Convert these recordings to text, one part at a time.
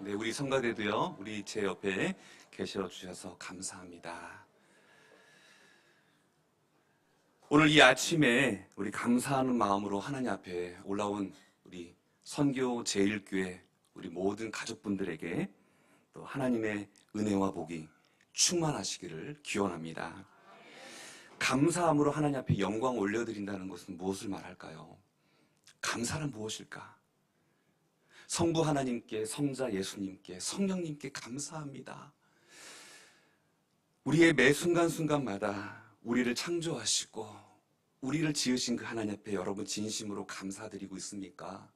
네, 우리 성가대도요, 우리 제 옆에 계셔 주셔서 감사합니다. 오늘 이 아침에 우리 감사하는 마음으로 하나님 앞에 올라온 우리 선교 제1교회 우리 모든 가족분들에게 또 하나님의 은혜와 복이 충만하시기를 기원합니다. 감사함으로 하나님 앞에 영광 올려드린다는 것은 무엇을 말할까요? 감사는 무엇일까? 성부 하나님께, 성자 예수님께, 성령님께 감사합니다. 우리의 매 순간순간마다 우리를 창조하시고 우리를 지으신 그 하나님 앞에 여러분 진심으로 감사드리고 있습니까?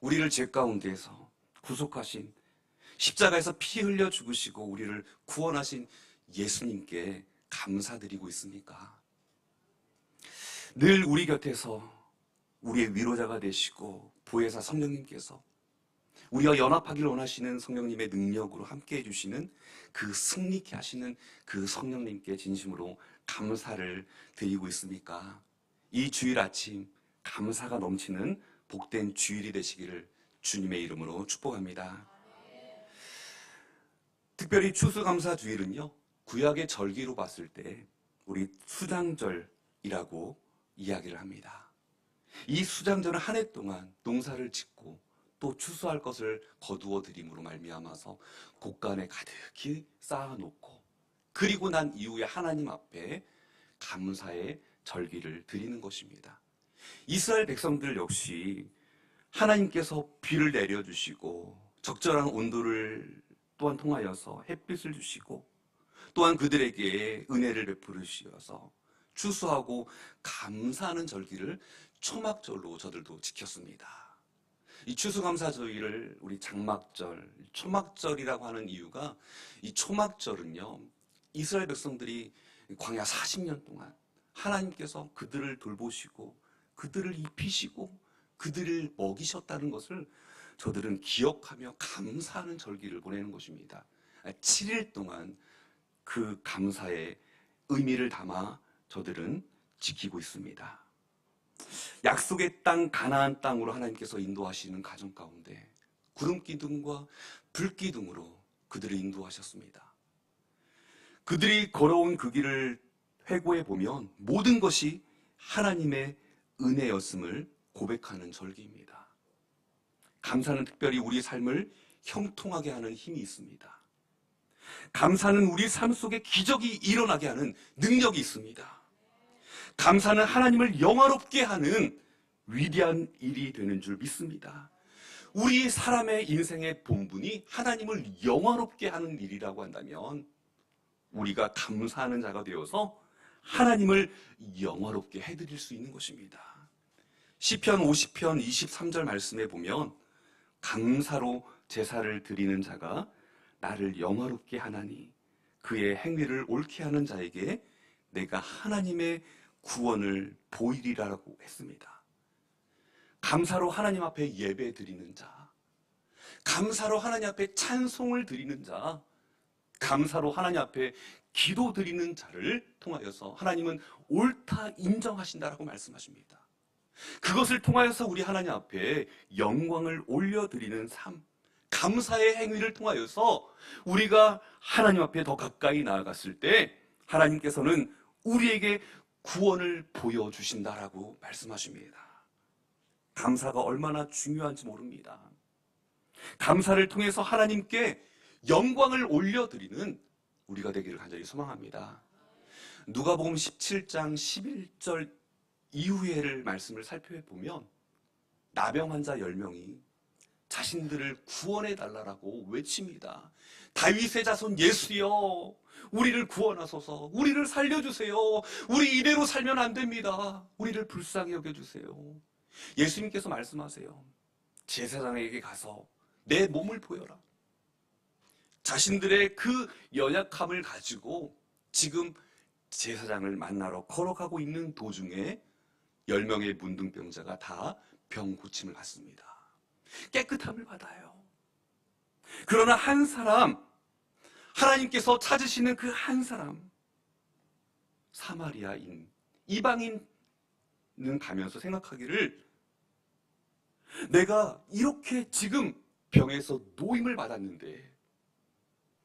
우리를 죄 가운데에서 구속하신, 십자가에서 피 흘려 죽으시고 우리를 구원하신 예수님께 감사드리고 있습니까? 늘 우리 곁에서 우리의 위로자가 되시고 보혜사 성령님께서 우리와 연합하기를 원하시는 성령님의 능력으로 함께 해주시는 그 승리케 하시는 그 성령님께 진심으로 감사를 드리고 있습니까? 이 주일 아침 감사가 넘치는 복된 주일이 되시기를 주님의 이름으로 축복합니다. 특별히 추수감사주일은요, 구약의 절기로 봤을 때 우리 수장절이라고 이야기를 합니다. 이 수장절은 한 해 동안 농사를 짓고 또 추수할 것을 거두어 드림으로 말미암아서 곳간에 가득히 쌓아놓고 그리고 난 이후에 하나님 앞에 감사의 절기를 드리는 것입니다. 이스라엘 백성들 역시 하나님께서 비를 내려주시고 적절한 온도를 또한 통하여서 햇빛을 주시고 또한 그들에게 은혜를 베풀으시어서 추수하고 감사하는 절기를 초막절로 저들도 지켰습니다. 이 추수감사절기를 우리 장막절, 초막절이라고 하는 이유가 이 초막절은요, 이스라엘 백성들이 광야 40년 동안 하나님께서 그들을 돌보시고 그들을 입히시고 그들을 먹이셨다는 것을 저들은 기억하며 감사하는 절기를 보내는 것입니다. 7일 동안 그 감사의 의미를 담아 저들은 지키고 있습니다. 약속의 땅 가나안 땅으로 하나님께서 인도하시는 가정 가운데 구름기둥과 불기둥으로 그들을 인도하셨습니다. 그들이 걸어온 그 길을 회고해 보면 모든 것이 하나님의 은혜였음을 고백하는 절기입니다. 감사는 특별히 우리 삶을 형통하게 하는 힘이 있습니다. 감사는 우리 삶 속에 기적이 일어나게 하는 능력이 있습니다. 감사는 하나님을 영화롭게 하는 위대한 일이 되는 줄 믿습니다. 우리 사람의 인생의 본분이 하나님을 영화롭게 하는 일이라고 한다면 우리가 감사하는 자가 되어서 하나님을 영화롭게 해드릴 수 있는 것입니다. 시편 50편 23절 말씀에 보면 감사로 제사를 드리는 자가 나를 영화롭게 하나니 그의 행위를 옳게 하는 자에게 내가 하나님의 구원을 보이리라고 했습니다. 감사로 하나님 앞에 예배 드리는 자, 감사로 하나님 앞에 찬송을 드리는 자, 감사로 하나님 앞에 기도 드리는 자를 통하여서 하나님은 옳다 인정하신다라고 말씀하십니다. 그것을 통하여서 우리 하나님 앞에 영광을 올려드리는 삶, 감사의 행위를 통하여서 우리가 하나님 앞에 더 가까이 나아갔을 때 하나님께서는 우리에게 구원을 보여주신다라고 말씀하십니다. 감사가 얼마나 중요한지 모릅니다. 감사를 통해서 하나님께 영광을 올려드리는 우리가 되기를 간절히 소망합니다. 누가복음 17장 11절 이후에를 말씀을 살펴보면 나병 환자 10명이 자신들을 구원해 달라고 외칩니다. 다윗의 자손 예수여, 우리를 구원하소서, 우리를 살려주세요. 우리 이대로 살면 안 됩니다. 우리를 불쌍히 여겨주세요. 예수님께서 말씀하세요. 제사장에게 가서 내 몸을 보여라. 자신들의 그 연약함을 가지고 지금 제사장을 만나러 걸어가고 있는 도중에 10명의 문둥병자가 다 병 고침을 받습니다. 깨끗함을 받아요. 그러나 한 사람, 하나님께서 찾으시는 그 한 사람, 사마리아인, 이방인은 가면서 생각하기를 내가 이렇게 지금 병에서 노임을 받았는데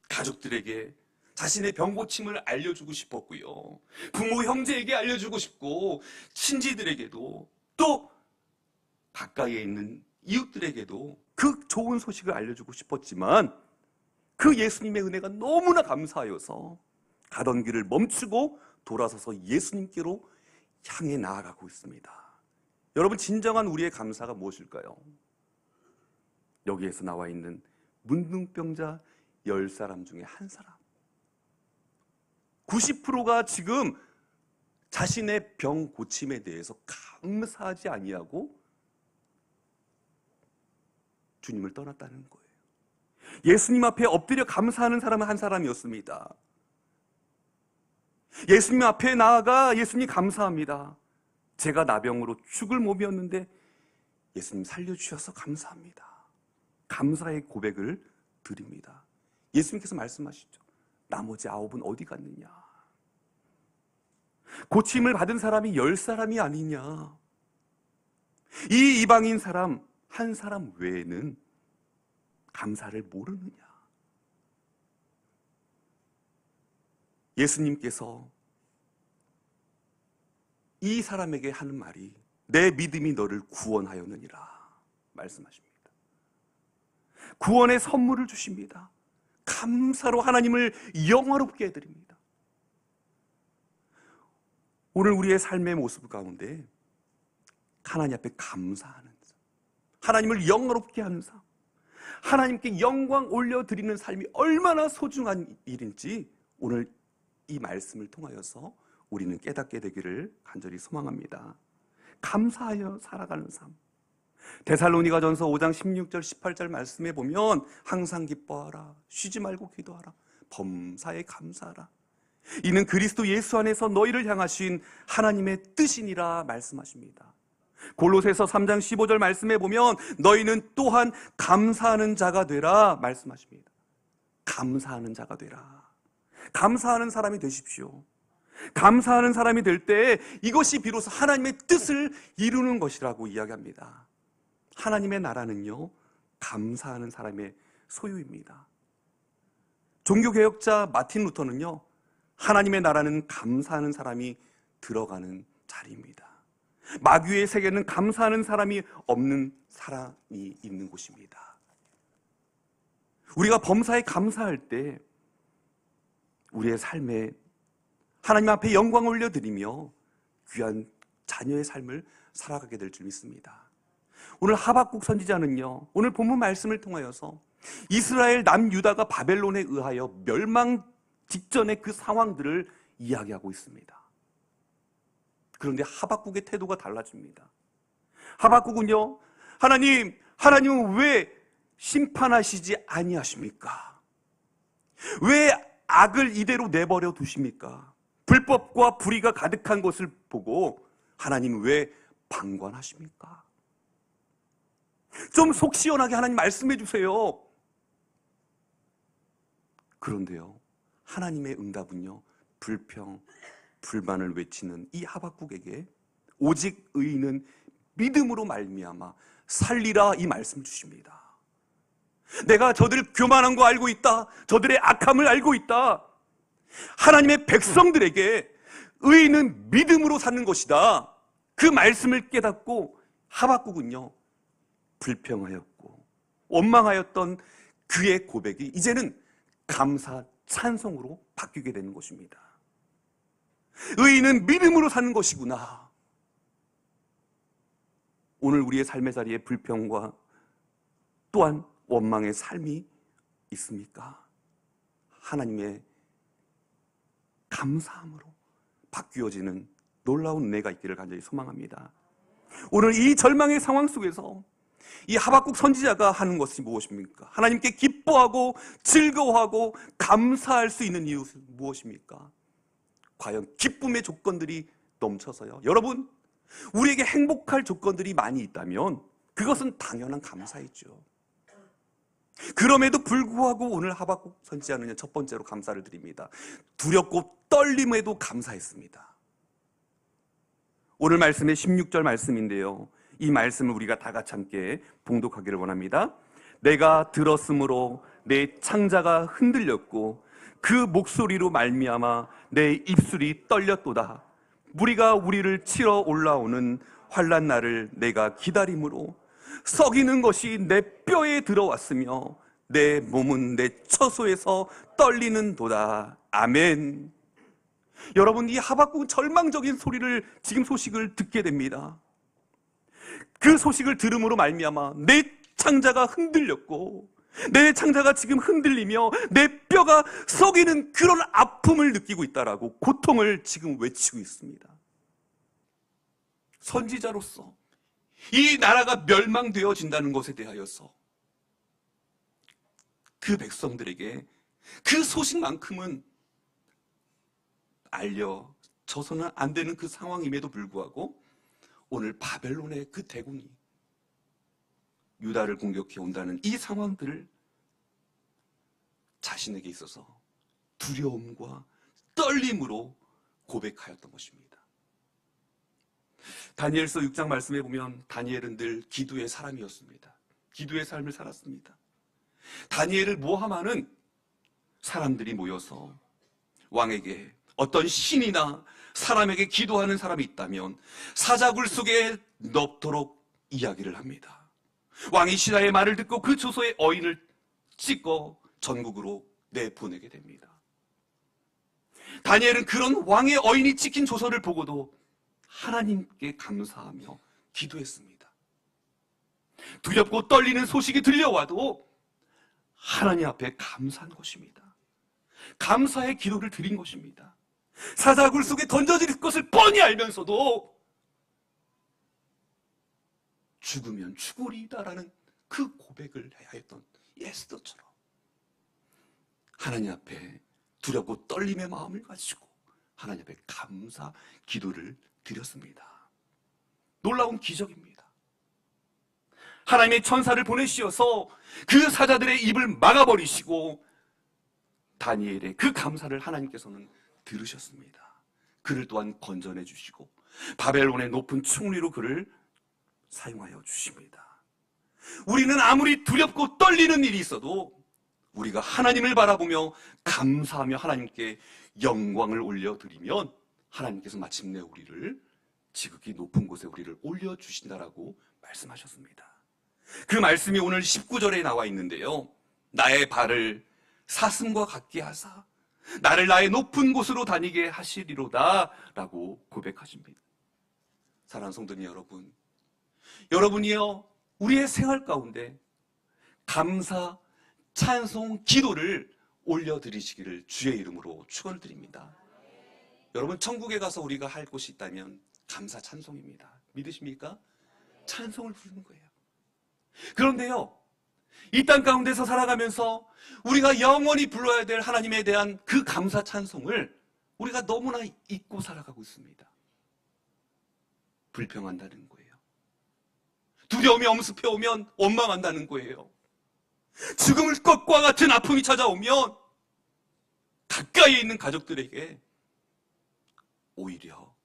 가족들에게 자신의 병 고침을 알려주고 싶었고요. 부모 형제에게 알려주고 싶고 친지들에게도 또 가까이에 있는 이웃들에게도 그 좋은 소식을 알려주고 싶었지만 그 예수님의 은혜가 너무나 감사하여서 가던 길을 멈추고 돌아서서 예수님께로 향해 나아가고 있습니다. 여러분, 진정한 우리의 감사가 무엇일까요? 여기에서 나와 있는 문둥병자 10사람 중에 한 사람, 90%가 지금 자신의 병 고침에 대해서 감사하지 아니하고 주님을 떠났다는 거예요. 예수님 앞에 엎드려 감사하는 사람은 한 사람이었습니다. 예수님 앞에 나아가 예수님 감사합니다. 제가 나병으로 죽을 몸이었는데 예수님 살려주셔서 감사합니다. 감사의 고백을 드립니다. 예수님께서 말씀하시죠. 나머지 9은 어디 갔느냐? 고침을 받은 사람이 10사람이 아니냐? 이 이방인 사람 한 사람 외에는 감사를 모르느냐? 예수님께서 이 사람에게 하는 말이 내 믿음이 너를 구원하였느니라 말씀하십니다. 구원의 선물을 주십니다. 감사로 하나님을 영화롭게 해드립니다. 오늘 우리의 삶의 모습 가운데 하나님 앞에 감사하는 삶, 하나님을 영화롭게 하는 삶, 하나님께 영광 올려드리는 삶이 얼마나 소중한 일인지 오늘 이 말씀을 통하여서 우리는 깨닫게 되기를 간절히 소망합니다. 감사하여 살아가는 삶. 데살로니가전서 5장 16절 18절 말씀에 보면 항상 기뻐하라, 쉬지 말고 기도하라, 범사에 감사하라, 이는 그리스도 예수 안에서 너희를 향하신 하나님의 뜻이니라 말씀하십니다. 골로새서 3장 15절 말씀에 보면 너희는 또한 감사하는 자가 되라 말씀하십니다. 감사하는 자가 되라. 감사하는 사람이 되십시오. 감사하는 사람이 될 때 이것이 비로소 하나님의 뜻을 이루는 것이라고 이야기합니다. 하나님의 나라는요, 감사하는 사람의 소유입니다. 종교개혁자 마틴 루터는요, 하나님의 나라는 감사하는 사람이 들어가는 자리입니다. 마귀의 세계는 감사하는 사람이 없는 사람이 있는 곳입니다. 우리가 범사에 감사할 때 우리의 삶에 하나님 앞에 영광을 올려드리며 귀한 자녀의 삶을 살아가게 될 줄 믿습니다. 오늘 하박국 선지자는요, 오늘 본문 말씀을 통하여서 이스라엘 남유다가 바벨론에 의하여 멸망 직전의 그 상황들을 이야기하고 있습니다. 그런데 하박국의 태도가 달라집니다. 하박국은요, 하나님은 왜 심판하시지 아니하십니까? 왜 악을 이대로 내버려 두십니까? 불법과 불의가 가득한 것을 보고 하나님 왜 방관하십니까? 좀 속 시원하게 하나님 말씀해 주세요. 그런데요, 하나님의 응답은요, 불평, 불만을 외치는 이 하박국에게 오직 의인은 믿음으로 말미암아 살리라 이 말씀을 주십니다. 내가 저들 교만한 거 알고 있다. 저들의 악함을 알고 있다. 하나님의 백성들에게 의인은 믿음으로 사는 것이다. 그 말씀을 깨닫고 하박국은요, 불평하였고 원망하였던 그의 고백이 이제는 감사 찬송으로 바뀌게 되는 것입니다. 의인은 믿음으로 사는 것이구나. 오늘 우리의 삶의 자리에 불평과 또한 원망의 삶이 있습니까? 하나님의 감사함으로 바뀌어지는 놀라운 은혜가 있기를 간절히 소망합니다. 오늘 이 절망의 상황 속에서 이 하박국 선지자가 하는 것이 무엇입니까? 하나님께 기뻐하고 즐거워하고 감사할 수 있는 이유는 무엇입니까? 과연 기쁨의 조건들이 넘쳐서요. 여러분, 우리에게 행복할 조건들이 많이 있다면 그것은 당연한 감사이죠. 그럼에도 불구하고 오늘 하박국 선지자는 첫 번째로 감사를 드립니다. 두렵고 떨림에도 감사했습니다. 오늘 말씀의 16절 말씀인데요, 이 말씀을 우리가 다 같이 함께 봉독하기를 원합니다. 내가 들었으므로 내 창자가 흔들렸고 그 목소리로 말미암아 내 입술이 떨렸도다. 무리가 우리를 치러 올라오는 환난 날을 내가 기다림으로 썩이는 것이 내 뼈에 들어왔으며 내 몸은 내 처소에서 떨리는도다. 아멘. 여러분, 이 하박국은 절망적인 소식을 듣게 됩니다. 그 소식을 들음으로 말미암아 내 창자가 흔들렸고 내 창자가 지금 흔들리며 내 뼈가 썩이는 그런 아픔을 느끼고 있다라고 고통을 지금 외치고 있습니다. 선지자로서 이 나라가 멸망되어진다는 것에 대하여서 그 백성들에게 그 소식만큼은 알려져서는 안 되는 그 상황임에도 불구하고 오늘 바벨론의 그 대군이 유다를 공격해 온다는 이 상황들을 자신에게 있어서 두려움과 떨림으로 고백하였던 것입니다. 다니엘서 6장 말씀에 보면 다니엘은 늘 기도의 사람이었습니다. 기도의 삶을 살았습니다. 다니엘을 모함하는 사람들이 모여서 왕에게 어떤 신이나 사람에게 기도하는 사람이 있다면 사자굴 속에 넣도록 이야기를 합니다. 왕이 신하의 말을 듣고 그 조서의 어인을 찍어 전국으로 내보내게 됩니다. 다니엘은 그런 왕의 어인이 찍힌 조서를 보고도 하나님께 감사하며 기도했습니다. 두렵고 떨리는 소식이 들려와도 하나님 앞에 감사한 것입니다. 감사의 기도를 드린 것입니다. 사자굴 속에 던져질 것을 뻔히 알면서도 죽으면 죽으리다라는 그 고백을 해야 했던 에스더처럼 하나님 앞에 두렵고 떨림의 마음을 가지고 하나님 앞에 감사 기도를 드렸습니다. 놀라운 기적입니다. 하나님의 천사를 보내시어서 그 사자들의 입을 막아버리시고 다니엘의 그 감사를 하나님께서는 들으셨습니다. 그를 또한 건져내 주시고 바벨론의 높은 충리로 그를 사용하여 주십니다. 우리는 아무리 두렵고 떨리는 일이 있어도 우리가 하나님을 바라보며 감사하며 하나님께 영광을 올려드리면 하나님께서 마침내 우리를 지극히 높은 곳에 우리를 올려주신다라고 말씀하셨습니다. 그 말씀이 오늘 19절에 나와 있는데요, 나의 발을 사슴과 같게 하사 나를 나의 높은 곳으로 다니게 하시리로다 라고 고백하십니다. 사랑하는 성도님 여러분, 여러분이요 우리의 생활 가운데 감사, 찬송, 기도를 올려드리시기를 주의 이름으로 축원을 드립니다. 여러분, 천국에 가서 우리가 할 곳이 있다면 감사, 찬송입니다. 믿으십니까? 찬송을 부르는 거예요. 그런데요, 이 땅 가운데서 살아가면서 우리가 영원히 불러야 될 하나님에 대한 그 감사, 찬송을 우리가 너무나 잊고 살아가고 있습니다. 불평한다는 거예요. 두려움이 엄습해오면 원망한다는 거예요. 죽음을 것과 같은 아픔이 찾아오면 가까이에 있는 가족들에게 오히려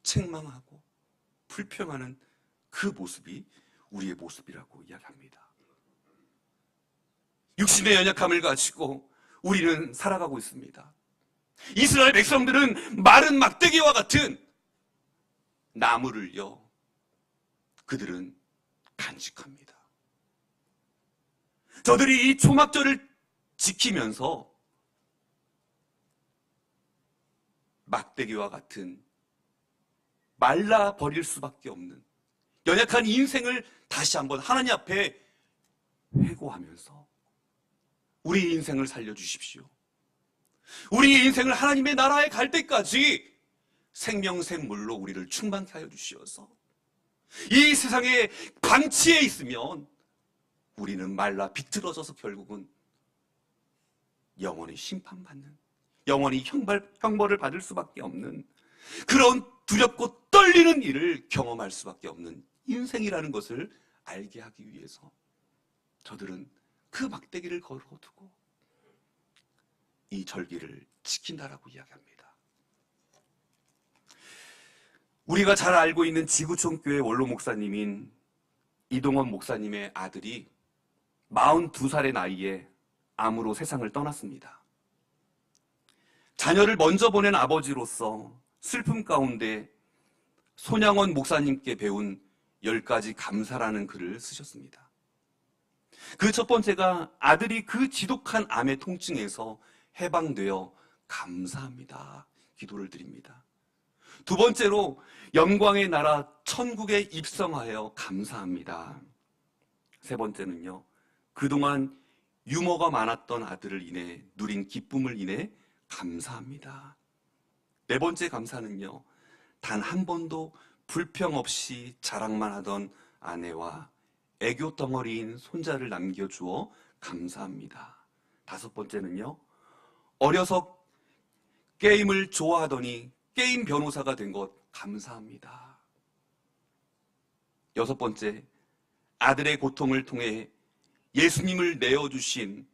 책망하고 불평하는 그 모습이 우리의 모습이라고 이야기합니다. 육신의 연약함을 가지고 우리는 살아가고 있습니다. 이스라엘 백성들은 마른 막대기와 같은 나무를요, 그들은 간직합니다. 저들이 이 초막절을 지키면서 막대기와 같은 말라버릴 수밖에 없는 연약한 인생을 다시 한번 하나님 앞에 회고하면서 우리 인생을 살려주십시오. 우리 인생을 하나님의 나라에 갈 때까지 생명샘물로 우리를 충만케 하여 주시어서 이 세상에 방치해 있으면 우리는 말라 비틀어져서 결국은 영원히 심판받는, 영원히 형벌을 받을 수밖에 없는 그런 두렵고 떨리는 일을 경험할 수밖에 없는 인생이라는 것을 알게 하기 위해서 저들은 그 막대기를 걸어두고 이 절기를 지킨다라고 이야기합니다. 우리가 잘 알고 있는 지구촌교회 원로 목사님인 이동원 목사님의 아들이 42살의 나이에 암으로 세상을 떠났습니다. 자녀를 먼저 보낸 아버지로서 슬픔 가운데 손양원 목사님께 배운 10가지 감사라는 글을 쓰셨습니다. 그 첫 번째가 아들이 그 지독한 암의 통증에서 해방되어 감사합니다. 기도를 드립니다. 두 번째로 영광의 나라 천국에 입성하여 감사합니다. 세 번째는요, 그동안 유머가 많았던 아들을 인해 누린 기쁨을 인해 감사합니다. 네 번째 감사는요, 단 한 번도 불평 없이 자랑만 하던 아내와 애교 덩어리인 손자를 남겨주어 감사합니다. 다섯 번째는요, 어려서 게임을 좋아하더니 게임 변호사가 된 것 감사합니다. 여섯 번째, 아들의 고통을 통해 예수님을 내어주신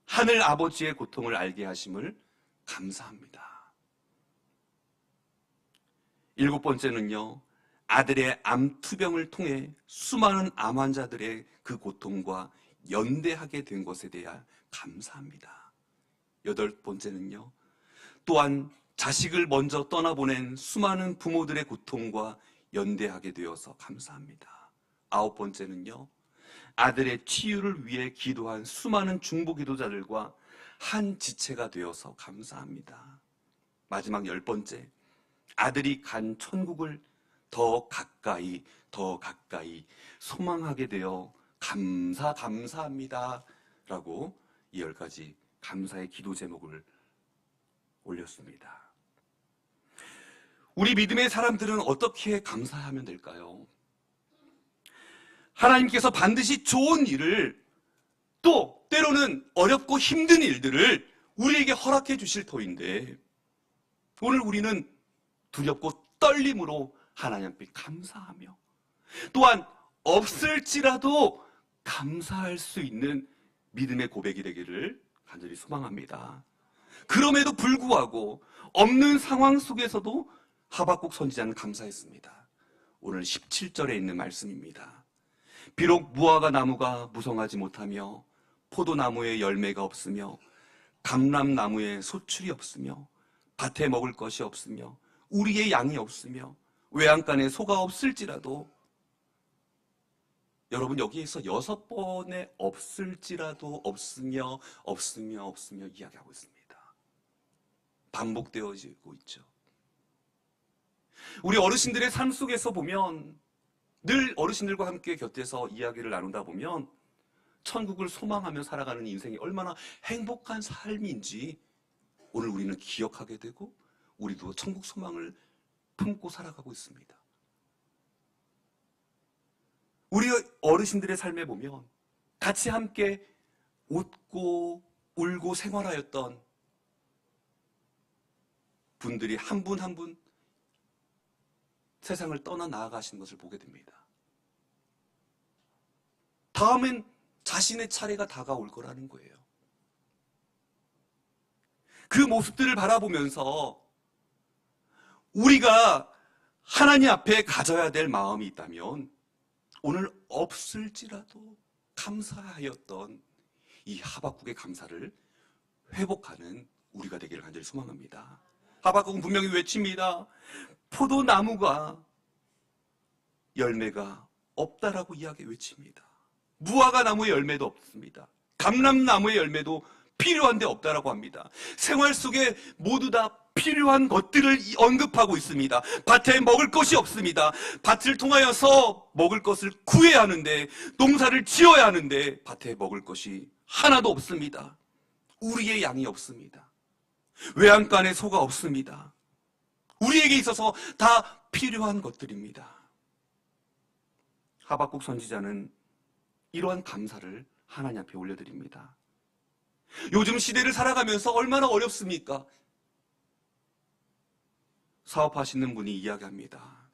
하늘 아버지의 고통을 알게 하심을 감사합니다. 일곱 번째는요, 아들의 암투병을 통해 수많은 암 환자들의 그 고통과 연대하게 된 것에 대해 감사합니다. 여덟 번째는요, 또한 자식을 먼저 떠나보낸 수많은 부모들의 고통과 연대하게 되어서 감사합니다. 아홉 번째는요, 아들의 치유를 위해 기도한 수많은 중보 기도자들과 한 지체가 되어서 감사합니다. 마지막 열 번째, 아들이 간 천국을 더 가까이 소망하게 되어 감사합니다 라고 이 10가지 감사의 기도 제목을 올렸습니다. 우리 믿음의 사람들은 어떻게 감사하면 될까요? 하나님께서 반드시 좋은 일을, 또 때로는 어렵고 힘든 일들을 우리에게 허락해 주실 터인데, 오늘 우리는 두렵고 떨림으로 하나님 앞에 감사하며, 또한 없을지라도 감사할 수 있는 믿음의 고백이 되기를 간절히 소망합니다. 그럼에도 불구하고 없는 상황 속에서도 하박국 선지자는 감사했습니다. 오늘 17절에 있는 말씀입니다. 비록 무화과 나무가 무성하지 못하며 포도나무에 열매가 없으며 감람나무에 소출이 없으며 밭에 먹을 것이 없으며 우리의 양이 없으며 외양간에 소가 없을지라도, 여러분 여기에서 6번의 없을지라도 없으며 이야기하고 있습니다. 반복되어지고 있죠. 우리 어르신들의 삶 속에서 보면, 늘 어르신들과 함께 곁에서 이야기를 나누다 보면 천국을 소망하며 살아가는 인생이 얼마나 행복한 삶인지 오늘 우리는 기억하게 되고, 우리도 천국 소망을 품고 살아가고 있습니다. 우리 어르신들의 삶에 보면 같이 함께 웃고 울고 생활하였던 분들이 한 분 한 분 세상을 떠나 나아가시는 것을 보게 됩니다. 다음엔 자신의 차례가 다가올 거라는 거예요. 그 모습들을 바라보면서 우리가 하나님 앞에 가져야 될 마음이 있다면, 오늘 없을지라도 감사하였던 이 하박국의 감사를 회복하는 우리가 되기를 간절히 소망합니다. 하박국은 분명히 외칩니다. 포도나무가 열매가 없다라고 이야기 외칩니다. 무화과 나무의 열매도 없습니다. 감람나무의 열매도 필요한데 없다라고 합니다. 생활 속에 모두 다 필요한 것들을 언급하고 있습니다. 밭에 먹을 것이 없습니다. 밭을 통하여서 먹을 것을 구해야 하는데, 농사를 지어야 하는데 밭에 먹을 것이 하나도 없습니다. 우리의 양이 없습니다. 외양간에 소가 없습니다. 우리에게 있어서 다 필요한 것들입니다. 하박국 선지자는 이러한 감사를 하나님 앞에 올려드립니다. 요즘 시대를 살아가면서 얼마나 어렵습니까? 사업하시는 분이 이야기합니다.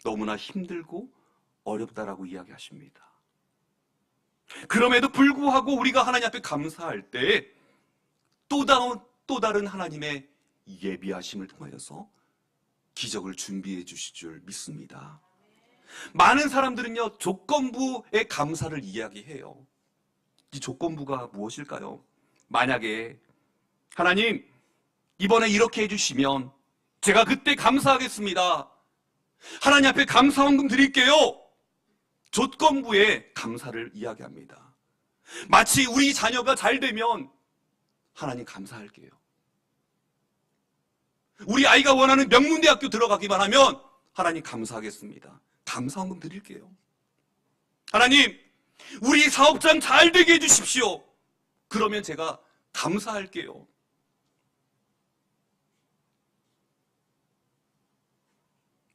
너무나 힘들고 어렵다라고 이야기하십니다. 그럼에도 불구하고 우리가 하나님 앞에 감사할 때 또 다른 하나님의 예비하심을 통하여서 기적을 준비해 주실 줄 믿습니다. 많은 사람들은요, 조건부의 감사를 이야기해요. 이 조건부가 무엇일까요? 만약에 하나님, 이번에 이렇게 해주시면 제가 그때 감사하겠습니다. 하나님 앞에 감사원금 드릴게요. 조건부의 감사를 이야기합니다. 마치 우리 자녀가 잘 되면 하나님 감사할게요. 우리 아이가 원하는 명문대학교 들어가기만 하면 하나님 감사하겠습니다. 감사원금 드릴게요. 하나님, 우리 사업장 잘 되게 해주십시오. 그러면 제가 감사할게요.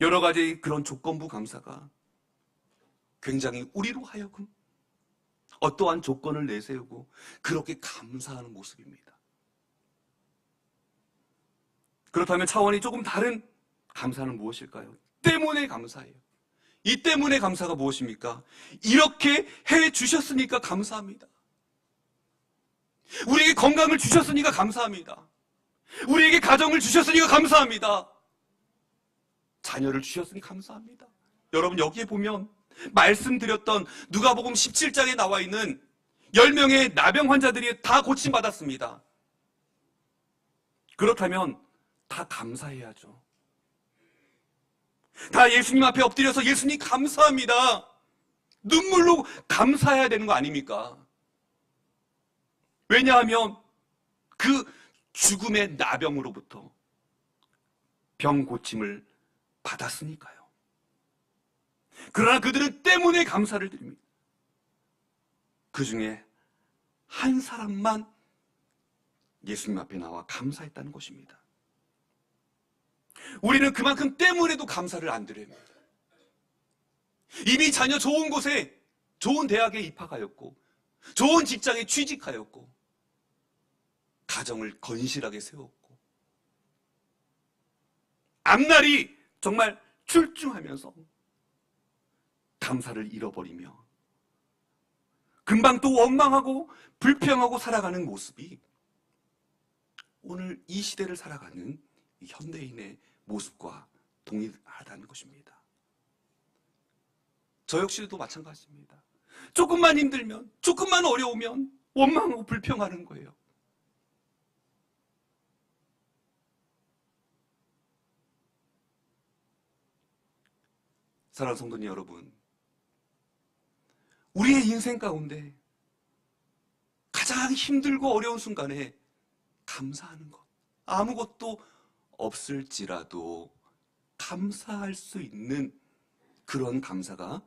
여러 가지 그런 조건부 감사가 굉장히 우리로 하여금 어떠한 조건을 내세우고 그렇게 감사하는 모습입니다. 그렇다면 차원이 조금 다른 감사는 무엇일까요? 때문에 감사해요. 이 때문에 감사가 무엇입니까? 이렇게 해 주셨으니까 감사합니다. 우리에게 건강을 주셨으니까 감사합니다. 우리에게 가정을 주셨으니까 감사합니다. 자녀를 주셨으니 감사합니다. 여러분, 여기에 보면 말씀드렸던 누가복음 17장에 나와 있는 10명의 나병 환자들이 다 고침받았습니다. 그렇다면 다 감사해야죠. 다 예수님 앞에 엎드려서 예수님 감사합니다. 눈물로 감사해야 되는 거 아닙니까? 왜냐하면 그 죽음의 나병으로부터 병 고침을 받았으니까요. 그러나 그들은 때문에 감사를 드립니다. 그 중에 한 사람만 예수님 앞에 나와 감사했다는 것입니다. 우리는 그만큼 때문에도 감사를 안 드려야 합니다. 이미 자녀 좋은 곳에, 좋은 대학에 입학하였고, 좋은 직장에 취직하였고, 가정을 건실하게 세웠고, 앞날이 정말 출중하면서 감사를 잃어버리며 금방 또 원망하고 불평하고 살아가는 모습이 오늘 이 시대를 살아가는 현대인의 모습과 동일하다는 것입니다. 저 역시도 마찬가지입니다. 조금만 힘들면, 조금만 어려우면 원망하고 불평하는 거예요. 사랑하는 성도님 여러분, 우리의 인생 가운데 가장 힘들고 어려운 순간에 감사하는 것, 아무것도 없을지라도 감사할 수 있는 그런 감사가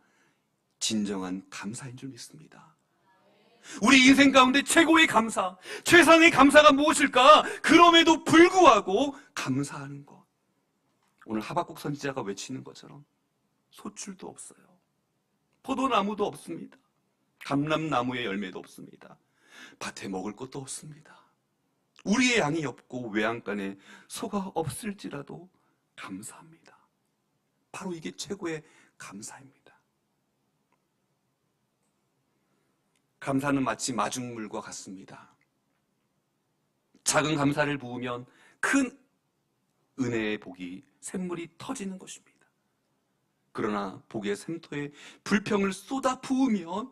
진정한 감사인 줄 믿습니다. 우리 인생 가운데 최고의 감사, 최상의 감사가 무엇일까? 그럼에도 불구하고 감사하는 것. 오늘 하박국 선지자가 외치는 것처럼 소출도 없어요. 포도나무도 없습니다. 감람나무의 열매도 없습니다. 밭에 먹을 것도 없습니다. 우리의 양이 없고 외양간에 소가 없을지라도 감사합니다. 바로 이게 최고의 감사입니다. 감사는 마치 마중물과 같습니다. 작은 감사를 부으면 큰 은혜의 복이 샘물이 터지는 것입니다. 그러나 복의 샘터에 불평을 쏟아 부으면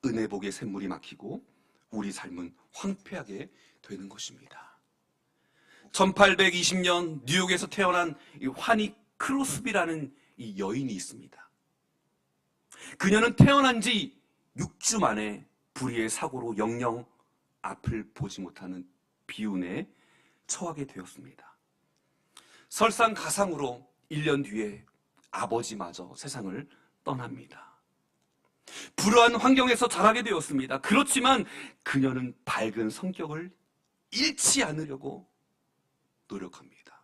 은혜 복의 샘물이 막히고 우리 삶은 황폐하게 되는 것입니다. 1820년 뉴욕에서 태어난 이 환희 크로스비라는 이 여인이 있습니다. 그녀는 태어난 지 6주 만에 불의의 사고로 영영 앞을 보지 못하는 비운에 처하게 되었습니다. 설상가상으로 1년 뒤에 아버지마저 세상을 떠납니다. 불우한 환경에서 자라게 되었습니다. 그렇지만 그녀는 밝은 성격을 잃지 않으려고 노력합니다.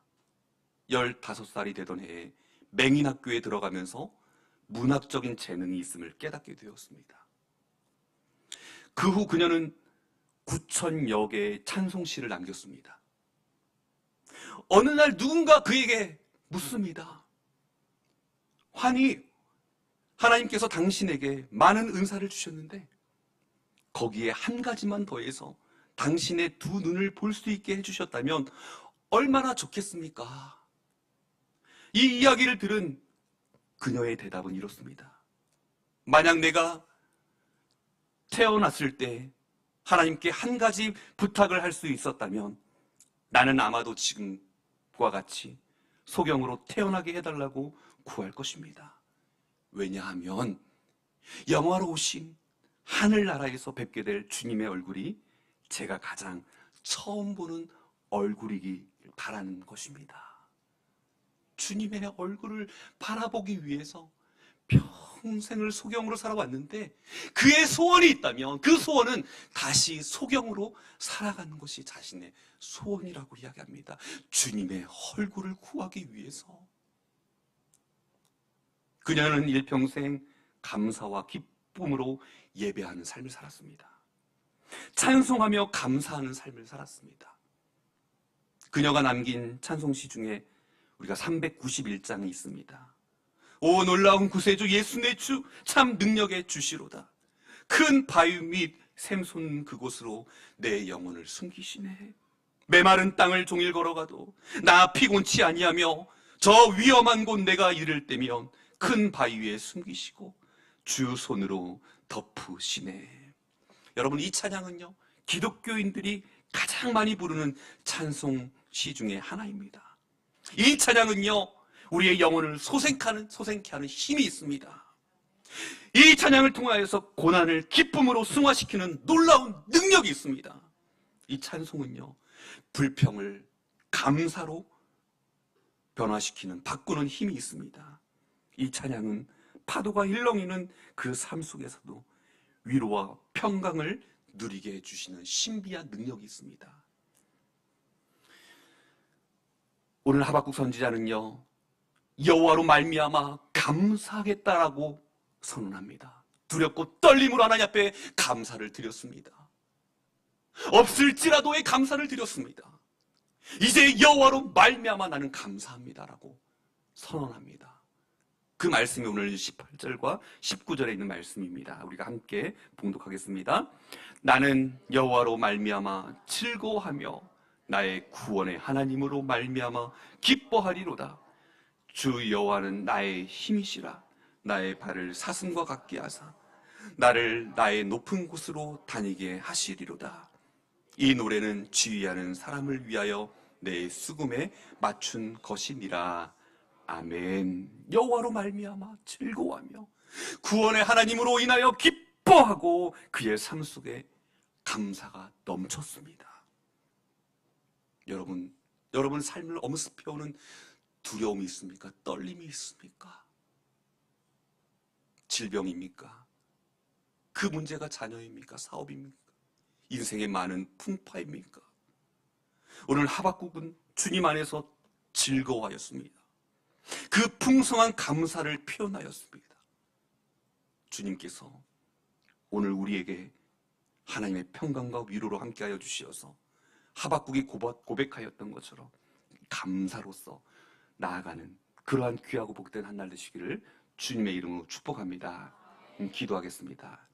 15살이 되던 해에 맹인학교에 들어가면서 문학적인 재능이 있음을 깨닫게 되었습니다. 그 후 그녀는 9,000여 개의 찬송시를 남겼습니다. 어느 날 누군가 그에게 묻습니다. 환희, 하나님께서 당신에게 많은 은사를 주셨는데 거기에 한 가지만 더해서 당신의 두 눈을 볼 수 있게 해주셨다면 얼마나 좋겠습니까? 이 이야기를 들은 그녀의 대답은 이렇습니다. 만약 내가 태어났을 때 하나님께 한 가지 부탁을 할 수 있었다면 나는 아마도 지금과 같이 소경으로 태어나게 해달라고 구할 것입니다. 왜냐하면 영화로우신 하늘나라에서 뵙게 될 주님의 얼굴이 제가 가장 처음 보는 얼굴이길 바라는 것입니다. 주님의 얼굴을 바라보기 위해서 평생을 소경으로 살아왔는데 그의 소원이 있다면 그 소원은 다시 소경으로 살아가는 것이 자신의 소원이라고 이야기합니다. 주님의 얼굴을 구하기 위해서. 그녀는 일평생 감사와 기쁨으로 예배하는 삶을 살았습니다. 찬송하며 감사하는 삶을 살았습니다. 그녀가 남긴 찬송시 중에 우리가 391장이 있습니다. 오 놀라운 구세주 예수 내 주 참 능력의 주시로다. 큰 바위 및 샘솟는 그곳으로 내 영혼을 숨기시네. 메마른 땅을 종일 걸어가도 나 피곤치 아니하며 저 위험한 곳 내가 이를 때면 큰 바위 위에 숨기시고 주 손으로 덮으시네. 여러분, 이 찬양은요 기독교인들이 가장 많이 부르는 찬송시 중에 하나입니다. 이 찬양은요 우리의 영혼을 소생케 하는 힘이 있습니다. 이 찬양을 통하여서 고난을 기쁨으로 승화시키는 놀라운 능력이 있습니다. 이 찬송은요 불평을 감사로 변화시키는 바꾸는 힘이 있습니다. 이 찬양은 파도가 일렁이는 그 삶 속에서도 위로와 평강을 누리게 해주시는 신비한 능력이 있습니다. 오늘 하박국 선지자는요 여호와로 말미암아 감사하겠다라고 선언합니다. 두렵고 떨림으로 하나님 앞에 감사를 드렸습니다. 없을지라도의 감사를 드렸습니다. 이제 여호와로 말미암아 나는 감사합니다라고 선언합니다. 그 말씀이 오늘 18절과 19절에 있는 말씀입니다. 우리가 함께 봉독하겠습니다. 나는 여호와로 말미암아 즐거워하며 나의 구원의 하나님으로 말미암아 기뻐하리로다. 주 여호와는 나의 힘이시라. 나의 발을 사슴과 같게 하사 나를 나의 높은 곳으로 다니게 하시리로다. 이 노래는 지휘하는 사람을 위하여 내 수금에 맞춘 것이니라. 아멘. 여호와로 말미암아 즐거워하며 구원의 하나님으로 인하여 기뻐하고 그의 삶 속에 감사가 넘쳤습니다. 여러분 삶을 엄습해오는 두려움이 있습니까? 떨림이 있습니까? 질병입니까? 그 문제가 자녀입니까? 사업입니까? 인생의 많은 풍파입니까? 오늘 하박국은 주님 안에서 즐거워하였습니다. 그 풍성한 감사를 표현하였습니다. 주님께서 오늘 우리에게 하나님의 평강과 위로로 함께하여 주시어서 하박국이 고백하였던 것처럼 감사로서 나아가는 그러한 귀하고 복된 한 날 되시기를 주님의 이름으로 축복합니다. 기도하겠습니다.